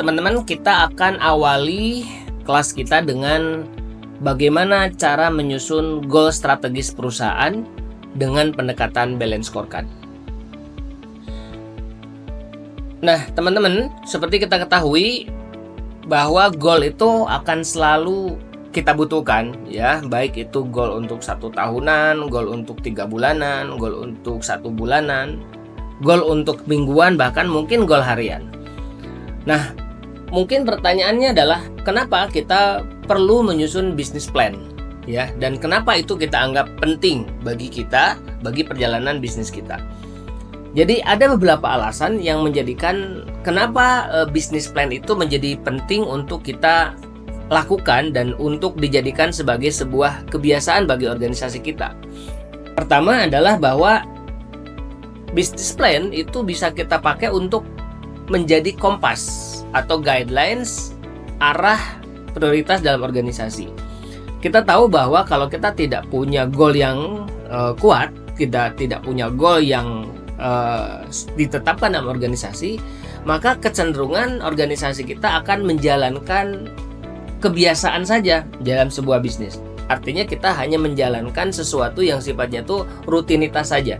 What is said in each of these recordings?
teman-teman, kita akan awali kelas kita dengan bagaimana cara menyusun goal strategis perusahaan dengan pendekatan balance scorecard. Nah, teman-teman, seperti kita ketahui bahwa goal itu akan selalu kita butuhkan, ya, baik itu goal untuk 1 tahunan, goal untuk 3 bulanan, goal untuk 1 bulanan, goal untuk mingguan, bahkan mungkin goal harian. Nah, mungkin pertanyaannya adalah kenapa kita perlu menyusun bisnis plan, ya, dan kenapa itu kita anggap penting bagi kita, bagi perjalanan bisnis kita. Jadi ada beberapa alasan yang menjadikan kenapa bisnis plan itu menjadi penting untuk kita lakukan dan untuk dijadikan sebagai sebuah kebiasaan bagi organisasi kita. Pertama adalah bahwa bisnis plan itu bisa kita pakai untuk menjadi kompas atau guidelines arah prioritas dalam organisasi. Kita tahu bahwa kalau kita tidak punya goal yang kuat, kita tidak punya goal yang ditetapkan dalam organisasi, maka kecenderungan organisasi kita akan menjalankan kebiasaan saja dalam sebuah bisnis. Artinya kita hanya menjalankan sesuatu yang sifatnya itu rutinitas saja.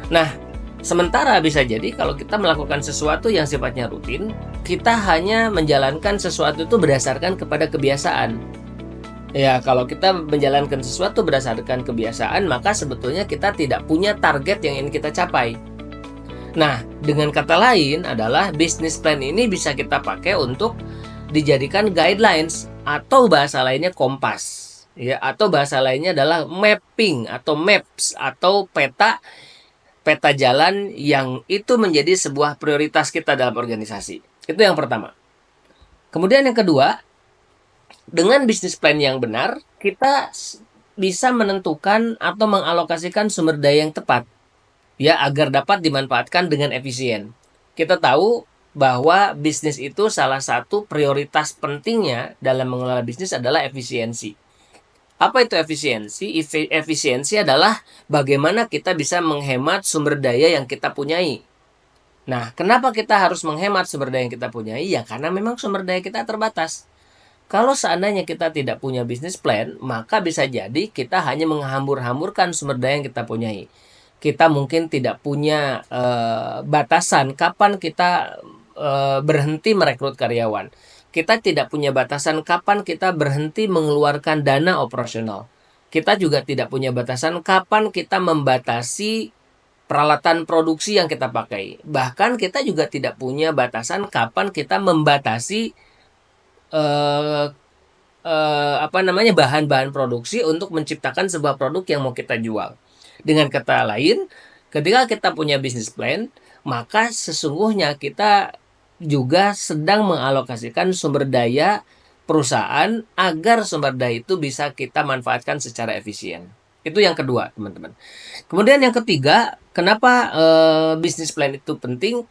Nah, sementara bisa jadi kalau kita melakukan sesuatu yang sifatnya rutin, kita hanya menjalankan sesuatu itu berdasarkan kepada kebiasaan. Ya, kalau kita menjalankan sesuatu berdasarkan kebiasaan, maka sebetulnya kita tidak punya target yang ingin kita capai. Nah, dengan kata lain adalah business plan ini bisa kita pakai untuk dijadikan guidelines atau bahasa lainnya kompas, ya, atau bahasa lainnya adalah mapping atau maps atau peta jalan yang itu menjadi sebuah prioritas kita dalam organisasi. Itu yang pertama. Kemudian yang kedua, dengan bisnis plan yang benar, kita bisa menentukan atau mengalokasikan sumber daya yang tepat, ya, agar dapat dimanfaatkan dengan efisien. Kita tahu bahwa bisnis itu salah satu prioritas pentingnya dalam mengelola bisnis adalah efisiensi. Apa itu efisiensi? Efisiensi adalah bagaimana kita bisa menghemat sumber daya yang kita punyai. Nah, kenapa kita harus menghemat sumber daya yang kita punyai? Ya, karena memang sumber daya kita terbatas. Kalau seandainya kita tidak punya bisnis plan, maka bisa jadi kita hanya menghambur-hamburkan sumber daya yang kita punyai. Kita mungkin tidak punya batasan kapan kita berhenti merekrut karyawan. Kita tidak punya batasan kapan kita berhenti mengeluarkan dana operasional. Kita juga tidak punya batasan kapan kita membatasi peralatan produksi yang kita pakai. Bahkan kita juga tidak punya batasan kapan kita membatasi bahan-bahan produksi untuk menciptakan sebuah produk yang mau kita jual. Dengan kata lain, ketika kita punya business plan, maka sesungguhnya kita juga sedang mengalokasikan sumber daya perusahaan agar sumber daya itu bisa kita manfaatkan secara efisien. Itu yang kedua, teman-teman. Kemudian yang ketiga, kenapa business plan itu penting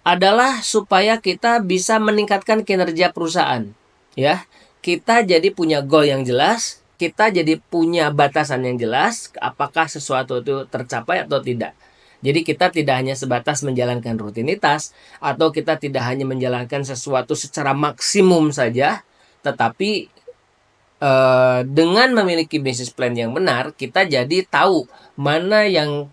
adalah supaya kita bisa meningkatkan kinerja perusahaan, ya. Kita jadi punya goal yang jelas, kita jadi punya batasan yang jelas apakah sesuatu itu tercapai atau tidak. Jadi kita tidak hanya sebatas menjalankan rutinitas atau kita tidak hanya menjalankan sesuatu secara maksimum saja, tetapi dengan memiliki business plan yang benar, kita jadi tahu mana yang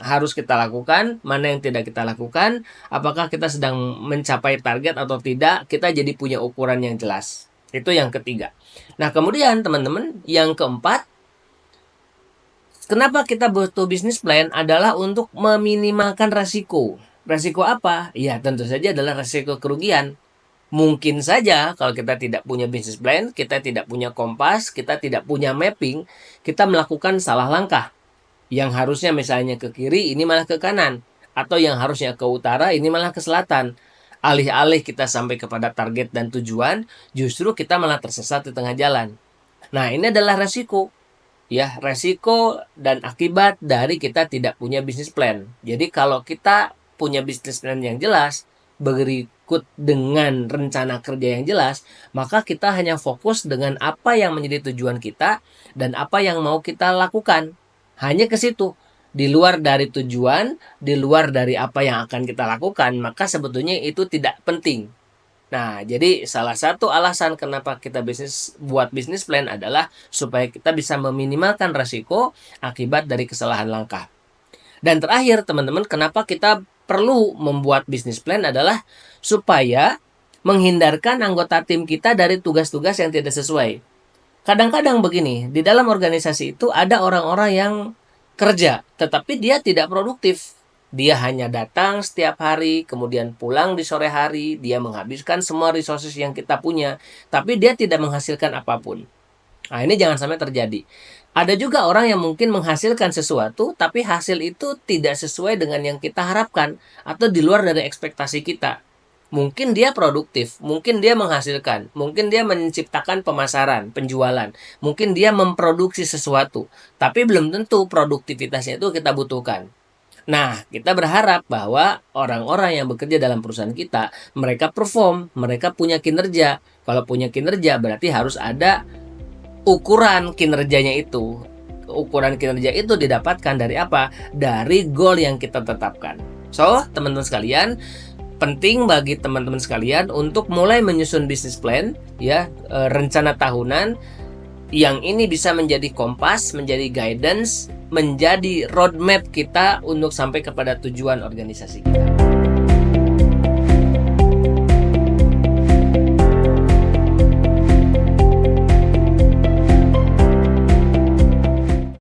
harus kita lakukan, mana yang tidak kita lakukan, apakah kita sedang mencapai target atau tidak, kita jadi punya ukuran yang jelas. Itu yang ketiga. Nah, kemudian teman-teman, yang keempat, kenapa kita butuh bisnis plan adalah untuk meminimalkan resiko. Resiko apa? Ya, tentu saja adalah resiko kerugian. Mungkin saja kalau kita tidak punya bisnis plan, kita tidak punya kompas, kita tidak punya mapping, kita melakukan salah langkah. Yang harusnya misalnya ke kiri, ini malah ke kanan. Atau yang harusnya ke utara, ini malah ke selatan. Alih-alih kita sampai kepada target dan tujuan, justru kita malah tersesat di tengah jalan. Nah, ini adalah resiko. Ya, resiko dan akibat dari kita tidak punya bisnis plan. Jadi kalau kita punya bisnis plan yang jelas, berikut dengan rencana kerja yang jelas, maka kita hanya fokus dengan apa yang menjadi tujuan kita dan apa yang mau kita lakukan. Hanya ke situ. Di luar dari tujuan, di luar dari apa yang akan kita lakukan, maka sebetulnya itu tidak penting. Nah, jadi salah satu alasan kenapa kita buat bisnis plan adalah supaya kita bisa meminimalkan resiko akibat dari kesalahan langkah. Dan terakhir, teman-teman, kenapa kita perlu membuat bisnis plan adalah supaya menghindarkan anggota tim kita dari tugas-tugas yang tidak sesuai. Kadang-kadang begini, di dalam organisasi itu ada orang-orang yang kerja, tetapi dia tidak produktif. Dia hanya datang setiap hari, kemudian pulang di sore hari, dia menghabiskan semua resources yang kita punya, tapi dia tidak menghasilkan apapun. Nah, ini jangan sampai terjadi. Ada juga orang yang mungkin menghasilkan sesuatu, tapi hasil itu tidak sesuai dengan yang kita harapkan, atau di luar dari ekspektasi kita. Mungkin dia produktif, mungkin dia menghasilkan, mungkin dia menciptakan pemasaran, penjualan, mungkin dia memproduksi sesuatu, tapi belum tentu produktivitasnya itu kita butuhkan. Nah, kita berharap bahwa orang-orang yang bekerja dalam perusahaan kita, mereka perform, mereka punya kinerja. Kalau punya kinerja berarti harus ada ukuran kinerjanya itu. Ukuran kinerja itu didapatkan dari apa? Dari goal yang kita tetapkan. So, teman-teman sekalian, penting bagi teman-teman sekalian untuk mulai menyusun bisnis plan, ya, rencana tahunan yang ini bisa menjadi kompas, menjadi guidance, menjadi roadmap kita untuk sampai kepada tujuan organisasi kita.